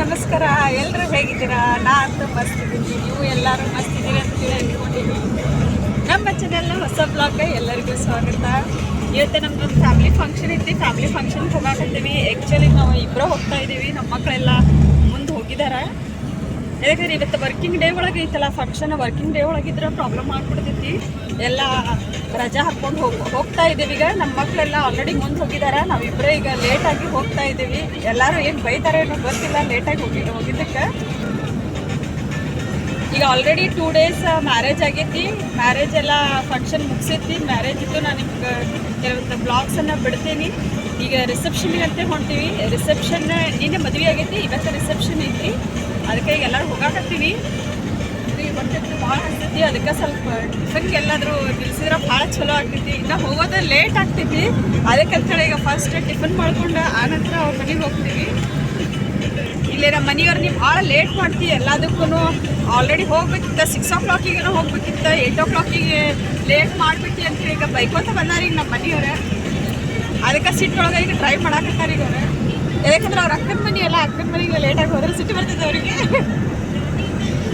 ನಮಸ್ಕಾರ. ಎಲ್ಲರೂ ಹೇಗಿದ್ದೀರಾ? ನಾನಂತೂ ಮಸ್ತ್ ಇದ್ದೀನಿ. ನೀವು ಎಲ್ಲರೂ ಮಸ್ತ್ ಇದ್ದೀರಿ ಅಂತ ಹೇಳ್ಕೊಂಡಿದ್ದೀನಿ. ನಮ್ಮ ಚಾನೆಲ್ನ ಹೊಸ ಬ್ಲಾಗ್ಗೆ ಎಲ್ಲರಿಗೂ ಸ್ವಾಗತ. ಇವತ್ತು ನಮ್ದೊಂದು ಫ್ಯಾಮಿಲಿ ಫಂಕ್ಷನ್ ಐತಿ. ಫ್ಯಾಮಿಲಿ ಫಂಕ್ಷನ್ಗೆ ಹೋಗಾಕತ್ತೀವಿ. ಆ್ಯಕ್ಚುಲಿ ನಾವು ಇಬ್ಬರು ಹೋಗ್ತಾ ಇದ್ದೀವಿ. ನಮ್ಮ ಮಕ್ಕಳೆಲ್ಲ ಮುಂದೆ ಹೋಗಿದ್ದಾರೆ. ಯಾಕಂದ್ರೆ ಇವತ್ತು ವರ್ಕಿಂಗ್ ಡೇ ಒಳಗೆ ಐತಲ್ಲ ಫಂಕ್ಷನ್. ವರ್ಕಿಂಗ್ ಡೇ ಒಳಗಿದ್ರೆ ಪ್ರಾಬ್ಲಮ್ ಆಗ್ಬಿಡ್ತೈತಿ. ಎಲ್ಲ ರಜಾ ಹಾಕ್ಕೊಂಡು ಹೋಗ್ತಾ ಇದ್ದೀವಿ. ಈಗ ನಮ್ಮ ಮಕ್ಕಳೆಲ್ಲ ಆಲ್ರೆಡಿ ಮುಂದೆ ಹೋಗಿದ್ದಾರೆ. ನಾವಿಬ್ಬರೇ ಈಗ ಲೇಟಾಗಿ ಹೋಗ್ತಾ ಇದ್ದೀವಿ. ಎಲ್ಲರೂ ಏನು ಬೈತಾರೆ ಏನೋ ಗೊತ್ತಿಲ್ಲ ಲೇಟಾಗಿ ಹೋಗಿದ್ದಕ್ಕೆ. ಈಗ ಆಲ್ರೆಡಿ 2 days ಮ್ಯಾರೇಜ್ ಆಗೈತಿ. ಮ್ಯಾರೇಜ್ ಎಲ್ಲ ಫಂಕ್ಷನ್ ಮುಗಿಸೈತಿ. ಮ್ಯಾರೇಜ್ ಇದ್ದು ನಾನು ನಿಮ್ಗೆ ಕೆಲವೊಂದು ಬ್ಲಾಗ್ಸನ್ನು ಬಿಡ್ತೀನಿ. ಈಗ ರಿಸೆಪ್ಷನ್ಗೆ ಅಂತ ಹೊಂಟೀವಿ. ರಿಸೆಪ್ಷನ್ ನಿನ್ನೆ ಮದುವೆ ಆಗೈತಿ, ಇವತ್ತು ರಿಸೆಪ್ಷನ್ ಐತಿ. ಅದಕ್ಕೆ ಈಗ ಎಲ್ಲರೂ ಹೋಗಾಕತ್ತೀವಿ. ಇವತ್ತು ಭಾಳ ಆಗ್ತೈತಿ. ಅದಕ್ಕೆ ಸ್ವಲ್ಪ ಟಿಫನ್ಗೆ ಎಲ್ಲಾದರೂ ನಿಲ್ಸಿದ್ರೆ ಭಾಳ ಚಲೋ ಆಗ್ತೈತಿ. ಇನ್ನು ಹೋಗೋದು ಲೇಟ್ ಆಗ್ತೈತಿ. ಅದಕ್ಕಂತೇಳಿ ಈಗ ಫಸ್ಟ್ ಟಿಫನ್ ಮಾಡ್ಕೊಂಡು ಆನಂತರ ಅವ್ರ ಮನೆಗೆ ಹೋಗ್ತೀವಿ. ಇಲ್ಲೇ ನಮ್ಮ ಮನೆಯವ್ರು ಭಾಳ ಲೇಟ್ ಮಾಡ್ತೀವಿ ಎಲ್ಲದಕ್ಕೂ. ಆಲ್ರೆಡಿ ಹೋಗ್ಬೇಕಿತ್ತು 6 o'clock ಹೋಗ್ಬೇಕಿತ್ತು. 8 o'clock ಲೇಟ್ ಮಾಡ್ಬಿಟ್ಟು ಅಂತೇಳಿ ಈಗ ಬೈಕೋತ ಬಂದಾರ ಈಗ ನಮ್ಮ ಮನೆಯವ್ರು. ಅದಕ್ಕೆ ಸಿಟ್ಟೊಳಗೆ ಈಗ ಟ್ರೈ ಮಾಡಾಕತ್ತಾರೆ ಈಗ ಅವ್ರು. ಯಾಕಂದ್ರೆ ಅವ್ರ ಅಕ್ಕನ ಮನೆ ಎಲ್ಲ ಅಕ್ಕನ ಮನೆಗೆ ಲೇಟಾಗಿ ಹೋದ್ರೆ ಸಿಟ್ಟು ಬರ್ತದೆ ಅವರಿಗೆ.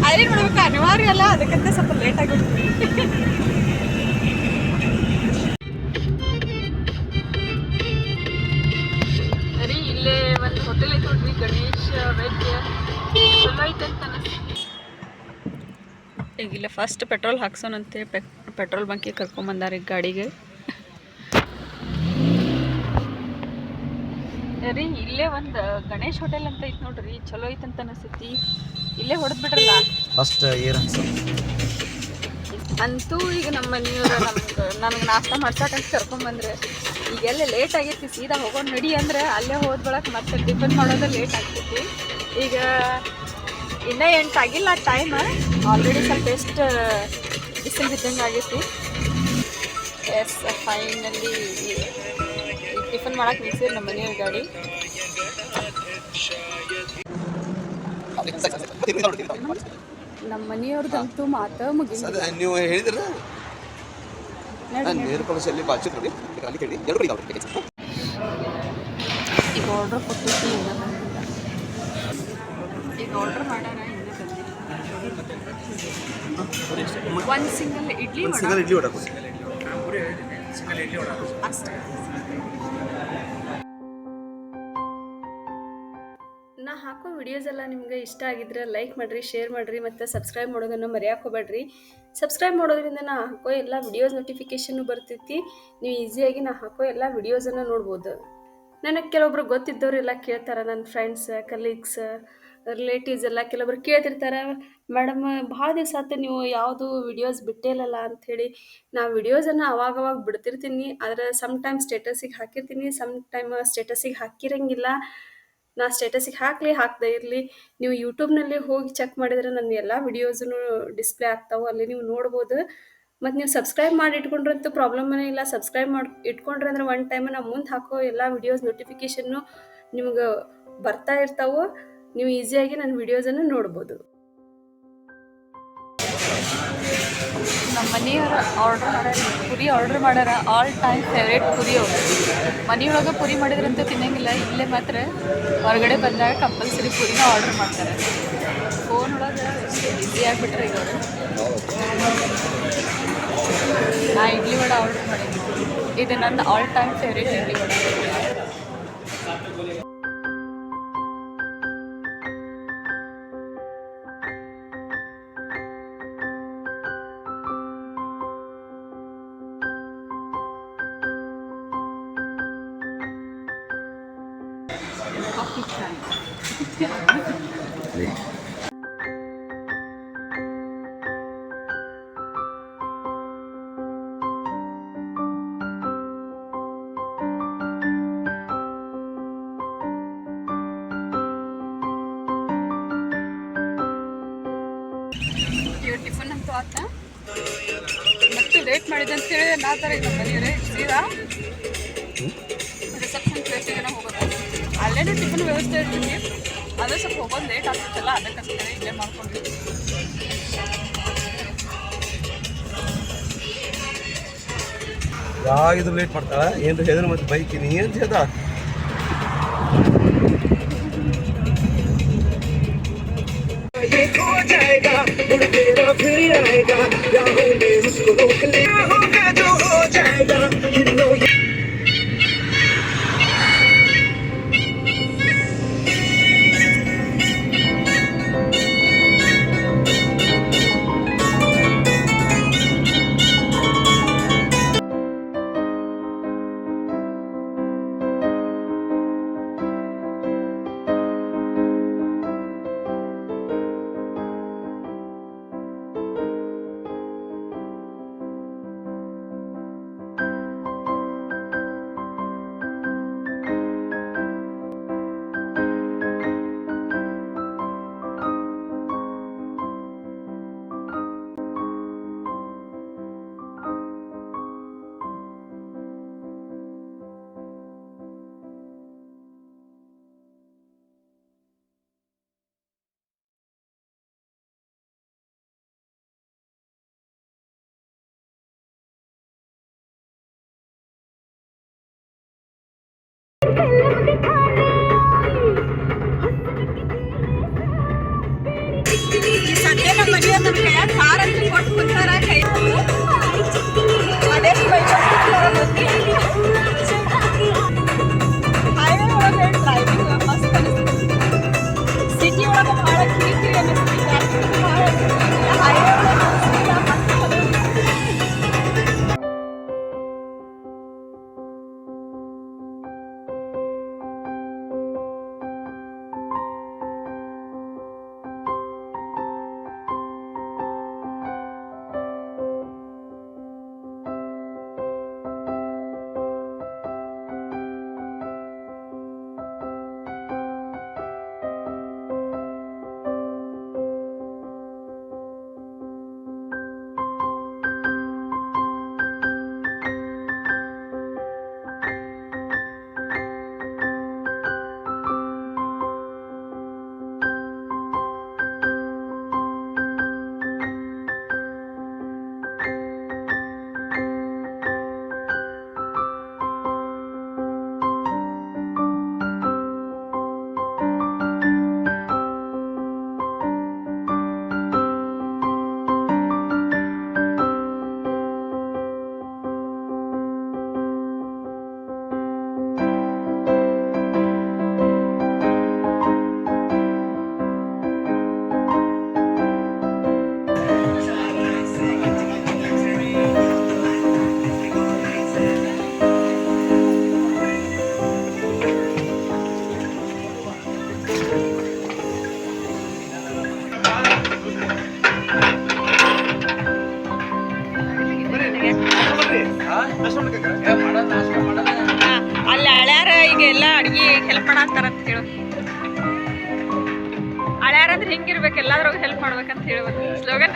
ಅದೇನು ಮಾಡ್ಬೇಕು, ಅನಿವಾರ್ಯ ಅಲ್ಲ. ಅದಕ್ಕಂತ ಸ್ವಲ್ಪ ಲೇಟಾಗಿ ಹೋಗ್ತೀವಿ. ಸರಿ, ಇಲ್ಲೇ ಒಂದು ಹೋಟೆಲ್ ಐತೆ ನೋಡ್ರಿ, ಗಣೇಶ್ ವೆಜ್. ಚಲೋ ಐತೆ ಅಂತ ಅನಿಸ್ತೀವಿ. ಈಗಿಲ್ಲ ಫಸ್ಟ್ ಪೆಟ್ರೋಲ್ ಹಾಕ್ಸೋಣಂತೆ ಪೆಟ್ರೋಲ್ ಬಂಕಿಗೆ ಕರ್ಕೊಂಬಂದಾರ ಈಗ ಗಾಡಿಗೆ. ರೀ ಇಲ್ಲೇ ಒಂದು ಗಣೇಶ್ ಹೋಟೆಲ್ ಅಂತ ಐತೆ ನೋಡ್ರಿ, ಚಲೋ ಐತಂತ ಅನಿಸ್ತೈತಿ. ಇಲ್ಲೇ ಹೊಡೆದ್ಬಿಡ್ರಲ್ಲ ಫಸ್ಟ್ ಏರ್ ಅಂತೂ. ಈಗ ನಮ್ಮ ಮನೆಯವ್ರು ನನಗೆ ನಾಷ್ಟ ಮಾಡ್ಸಕ್ಕಂತ ಕರ್ಕೊಂಬಂದ್ರೆ ಈಗೆಲ್ಲ ಲೇಟ್ ಆಗೈತಿ. ಸೀದಾ ಹೋಗೋಣ ನಡಿ ಅಂದ್ರೆ ಅಲ್ಲೇ ಹೋದ ಬಳಕ ಮತ್ತೆ ಟಿಫನ್ ಮಾಡೋದು ಲೇಟ್ ಆಗ್ತೈತಿ. ಈಗ ಇನ್ನೂ 8 ಆಗಿಲ್ಲ ಟೈಮ್. ಆಲ್ರೆಡಿ ಸ್ವಲ್ಪ ಎಷ್ಟು ಬಿಸಿಲು ಬಿದ್ದಂಗೆ ಆಗೈತಿ. ಎಸ್, ಫೈನಲ್ಲಿ ಟಿಫನ್ ಮಾಡಕ್ಕೆ ನಿಲ್ಸಿದ್ರು ನಮ್ಮ ಮನೆಯವ್ರ ಗಾಡಿ. ನಮ್ಮ ಮನೆಯವ್ರದಂತೂ ಮಾತು ಮುಗಿಲ್ಲ. ನೀವು ಹೇಳಿದ್ರ ಈಗ ಆರ್ಡ್ರ್ ಕೊಟ್ಟಿದ್ದು ಇನ್ನೂ ಬಂದಿಲ್ಲ. ಈಗ ಆರ್ಡ್ರ್ ಮಾಡಾರ ಇನ್ನೂ ಬಂದಿಲ್ಲ. ಒಂದು ಸಿಂಗಲ್ ಇಡ್ಲಿ ವಡ ಅಷ್ಟೇ. ನಾ ಹಾಕೋ ವಿಡಿಯೋಸ್ ಎಲ್ಲ ನಿಮ್ಗೆ ಇಷ್ಟ ಆಗಿದ್ರೆ ಲೈಕ್ ಮಾಡಿರಿ, ಶೇರ್ ಮಾಡಿರಿ ಮತ್ತು ಸಬ್ಸ್ಕ್ರೈಬ್ ಮಾಡೋದನ್ನು ಮರೆಯೋಕೆ ಹೋಗ್ಬೇಡ್ರಿ. ಸಬ್ಸ್ಕ್ರೈಬ್ ಮಾಡೋದ್ರಿಂದ ನಾ ಹಾಕೋ ಎಲ್ಲ ವಿಡಿಯೋಸ್ ನೋಟಿಫಿಕೇಷನ್ನು ಬರ್ತೈತಿ. ನೀವು ಈಸಿಯಾಗಿ ನಾ ಹಾಕೋ ಎಲ್ಲ ವಿಡಿಯೋಸನ್ನು ನೋಡ್ಬೋದು. ನನಗೆ ಕೆಲವೊಬ್ರು ಗೊತ್ತಿದ್ದವರೆಲ್ಲ ಕೇಳ್ತಾರೆ, ನನ್ನ ಫ್ರೆಂಡ್ಸ್, ಕಲೀಗ್ಸ್, ರಿಲೇಟಿವ್ಸ್ ಎಲ್ಲ ಕೆಲವೊಬ್ರು ಕೇಳ್ತಿರ್ತಾರೆ, ಮೇಡಮ್ ಭಾಳ ದಿವಸ ಆಯ್ತು ನೀವು ಯಾವುದು ವಿಡಿಯೋಸ್ ಬಿಟ್ಟೇ ಇಲ್ಲಲ್ಲ ಅಂಥೇಳಿ. ನಾ ವಿಡಿಯೋಸನ್ನು ಅವಾಗವಾಗ ಬಿಡ್ತಿರ್ತೀನಿ. ಆದರೆ ಸಮ್ ಟೈಮ್ ಸ್ಟೇಟಸಿಗೆ ಹಾಕಿರ್ತೀನಿ, ಸಮ್ ಟೈಮ್ ಸ್ಟೇಟಸಿಗೆ ಹಾಕಿರಂಗಿಲ್ಲ. ನಾ ಸ್ಟೇಟಸಿಗೆ ಹಾಕದೇ ಇರಲಿ, ನೀವು ಯೂಟ್ಯೂಬ್ನಲ್ಲಿ ಹೋಗಿ ಚೆಕ್ ಮಾಡಿದರೆ ನನ್ನ ಎಲ್ಲ ವಿಡಿಯೋಸೂ ಡಿಸ್ಪ್ಲೇ ಆಗ್ತಾವೆ, ಅಲ್ಲಿ ನೀವು ನೋಡ್ಬೋದು. ಮತ್ತು ನೀವು ಸಬ್ಸ್ಕ್ರೈಬ್ ಮಾಡಿ ಇಟ್ಕೊಂಡ್ರಂತೂ ಪ್ರಾಬ್ಲಮೇ ಇಲ್ಲ. ಸಬ್ಸ್ಕ್ರೈಬ್ ಮಾಡಿ ಇಟ್ಕೊಂಡ್ರೆ ಅಂದ್ರೆ ಒನ್ ಟೈಮ್ ನಾವು ಮುಂದೆ ಹಾಕೋ ಎಲ್ಲ ವಿಡಿಯೋಸ್ ನೋಟಿಫಿಕೇಷನ್ನು ನಿಮ್ಗೆ ಬರ್ತಾ ಇರ್ತಾವೆ. ನೀವು ಈಸಿಯಾಗಿ ನನ್ನ ವಿಡಿಯೋಸನ್ನು ನೋಡ್ಬೋದು. ನಮ್ಮ ಮನೆಯವರು ಪುರಿ ಆರ್ಡ್ರ್ ಮಾಡ್ಯಾರ. ಆಲ್ ಟೈಮ್ ಫೇವ್ರೇಟ್ ಪುರಿ ಅವರು. ಮನೆಯೊಳಗೆ ಪುರಿ ಮಾಡಿದ್ರಂತೂ ತಿನ್ನಂಗಿಲ್ಲ. ಇಲ್ಲೇ ಮಾತ್ರ ಹೊರಗಡೆ ಬಂದಾಗ ಕಂಪಲ್ಸರಿ ಪುರಿನ ಆರ್ಡ್ರ್ ಮಾಡ್ತಾರೆ. ಫೋನ್ ಒಳಗೆ ಎಷ್ಟು ಈಸಿ ಆಗಿಬಿಟ್ರೆ ಈಗ ಅವರು. ನಾ ಇಡ್ಲಿ ವಡೆ ಆರ್ಡ್ರ್ ಮಾಡಿದ್ದೀನಿ. ಇದು ನನ್ನ all time favourite idli vada. Coffee chai. ಇವ್ರು ಟಿಫನ್ ಅಂತೂ ಆತ. ಮತ್ತೆ ಲೇಟ್ ಮಾಡಿದೆ ಅಂತೇಳಿ ನಾ ಥರ ನಮ್ಮ ಮನೆಯವರೇ ಸೀದಾ ರಿಸೆಪ್ಷನ್ ಪ್ಲೇಸಿಗೆ ಹೋಗೋದು. ಅಲ್ಲೇನೂ ಟಿಫನ್ ವ್ಯವಸ್ಥೆ ಇರ್ತೀವಿ. ಅದು ಸ್ವಲ್ಪ ಹೋಗೋದು ಲೇಟ್ ಆಗ್ತೈತಲ್ಲ, ಅದಕ್ಕಂತೇಳಿ ಇಲ್ಲೇ ಮಾಡ್ಕೊಂಡಿದ್ವಿ. ಯಾಗಿದ್ರು ಲೇಟ್ ಮಾಡ್ತಾಳ ಏನು ಹೇಳಿದ್ರೆ ಮತ್ತೆ ಬೈಕ್ ನೀ ಅಂತ ಹೇಳ್ದ फिर आएगा राहों में उसको रोक ले होगा जो हो जाएगा you know you ಈ ಸದ್ಯ ನಮ್ಮ ಮನೆ ನನ್ನ ಕೈಯಾಗ ಸಾರ್ ಅಂತ ಕೊಟ್ಟು ಕುಂತಾರ ಕೈ ಅದೇ ಹೈವೇ ಒಳಗೆ ಡ್ರೈವಿಂಗ್ ಮಸ್ತ್ ಅನಿಸ್ತೈತಿ ಸಿಟಿ ಒಳಗೆ ಭಾಳ ಕಿರಿಕಿರಿ ಅನಿಸ್ತೈತಿ ಹೈವೇ ಅಲ್ಲಿ ಹಳ್ಯಾರ ಈಗ ಎಲ್ಲ ಅಡ್ಗಿ ಹೆಲ್ಪ್ ಮಾಡತ್ತಾರಂತ ಹೇಳು ಹಳ್ಯಾರ ಅಂದ್ರೆ ಹಿಂಗಿರ್ಬೇಕು ಎಲ್ಲಾದ್ರಾಗ ಹೆಲ್ಪ್ ಮಾಡ್ಬೇಕಂತ ಹೇಳ್ಬೇಕು ಸ್ಲೋಗನ್